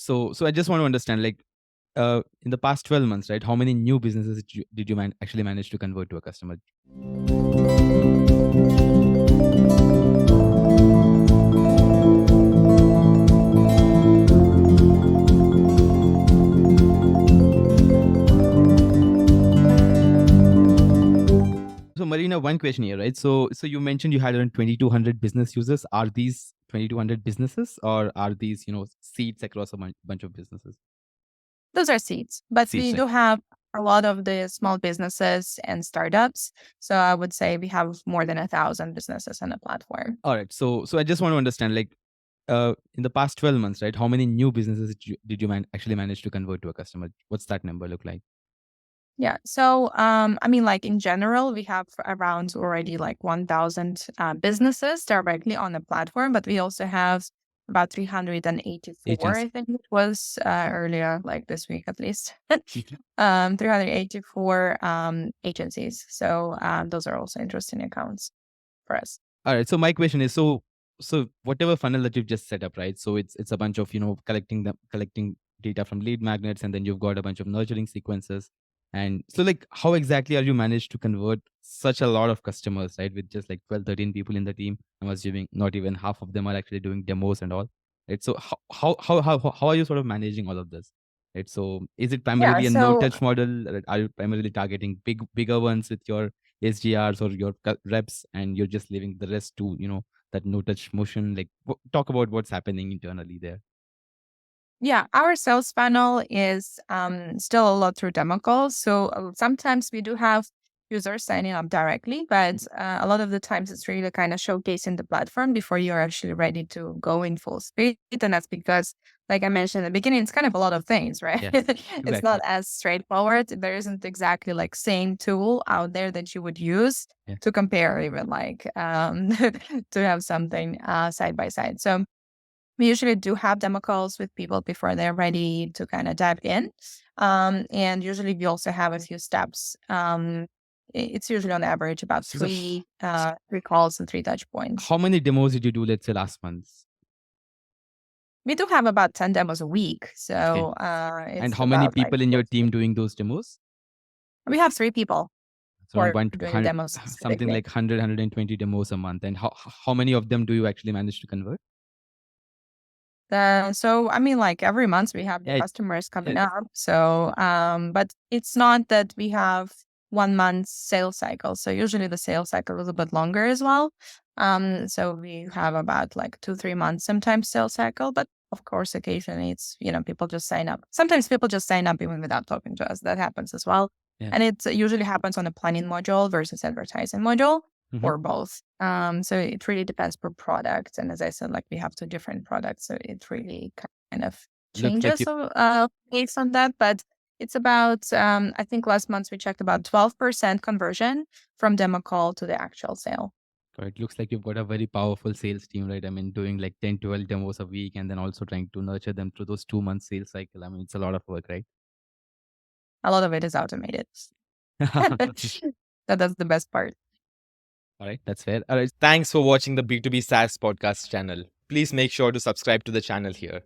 So I just want to understand, like, in the past 12 months, right? How many new businesses did you actually manage to convert to a customer? So Marina, one question here, right? So you mentioned you had around 2,200 business users. Are these 2,200 businesses, or are these seats across a bunch of businesses? Those are seeds, but we Seats, right? do have a lot of the small businesses and startups. So I would say we have more than 1,000 businesses on the platform. All right. So I just want to understand, like, in the past 12 months, right? How many new businesses did you actually manage to convert to a customer? What's that number look like? Yeah. So, I mean, like in general, we have around already like 1,000 businesses directly on the platform, but we also have about 384, Agents. I think it was earlier, like this week at least, Mhm. 384 agencies. So, those are also interesting accounts for us. All right. So my question is, so whatever funnel that you've just set up, right? So it's a bunch of collecting data from lead magnets, and then you've got a bunch of nurturing sequences. And so, like, how exactly are you managed to convert such a lot of customers, right? With just like 12, 13 people in the team. I'm assuming not even half of them are actually doing demos and all. Right. So how are you sort of managing all of this? Right. So is it Yeah. primarily a no So touch model? Right? Are you primarily targeting bigger ones with your SGRs or your reps, and you're just leaving the rest to that no touch motion? Like, talk about what's happening internally there. yeah, our sales funnel is still a lot through demo calls. So sometimes we do have users signing up directly, but a lot of the times it's really kind of showcasing the platform before you're actually ready to go in full speed. And that's because, like I mentioned at the beginning, it's kind of a lot of things, right? Yeah, It's not exactly. as straightforward. There isn't exactly like same tool out there that you would use Yeah. to compare, even like to have something side by side. So we usually do have demo calls with people before they're ready to kind of dive in. And usually we also have a few steps. It's usually on average about So, three calls and three touch points. how many demos did you do, let's say, last month? We do have about 10 demos a week. Okay. So And it's how many about like people in your team doing those demos? we have three people So who around are one doing the hundred, demos something specifically. like 100, demos a month. And how many of them do you actually manage to convert? So I mean, like every month we have new Yeah. customers coming up. So, but it's not that we have 1 month sales cycle. So usually the sales cycle is a bit longer as well. So we have about like 2, 3 months sometimes sales cycle, but of course, occasionally it's people just sign up. Sometimes people just sign up even without talking to us. That happens as well, Yeah. and it usually happens on a planning module versus advertising module Mhm. or both. So it really depends per product. And as I said, like we have two different products, so it really kind of Looks like changes based on that. But it's about I think last month we checked about 12% conversion from demo call to the actual sale. it looks like you've got a very powerful sales team, right? I mean, doing like 10, 12 demos a week, and then also trying to nurture them through those 2 month sales cycle. I mean, it's a lot of work, right? A lot of it is automated. That's the best part. All right, that's fair. All right. Thanks for watching the B2B SaaS podcast channel. Please make sure to subscribe to the channel here.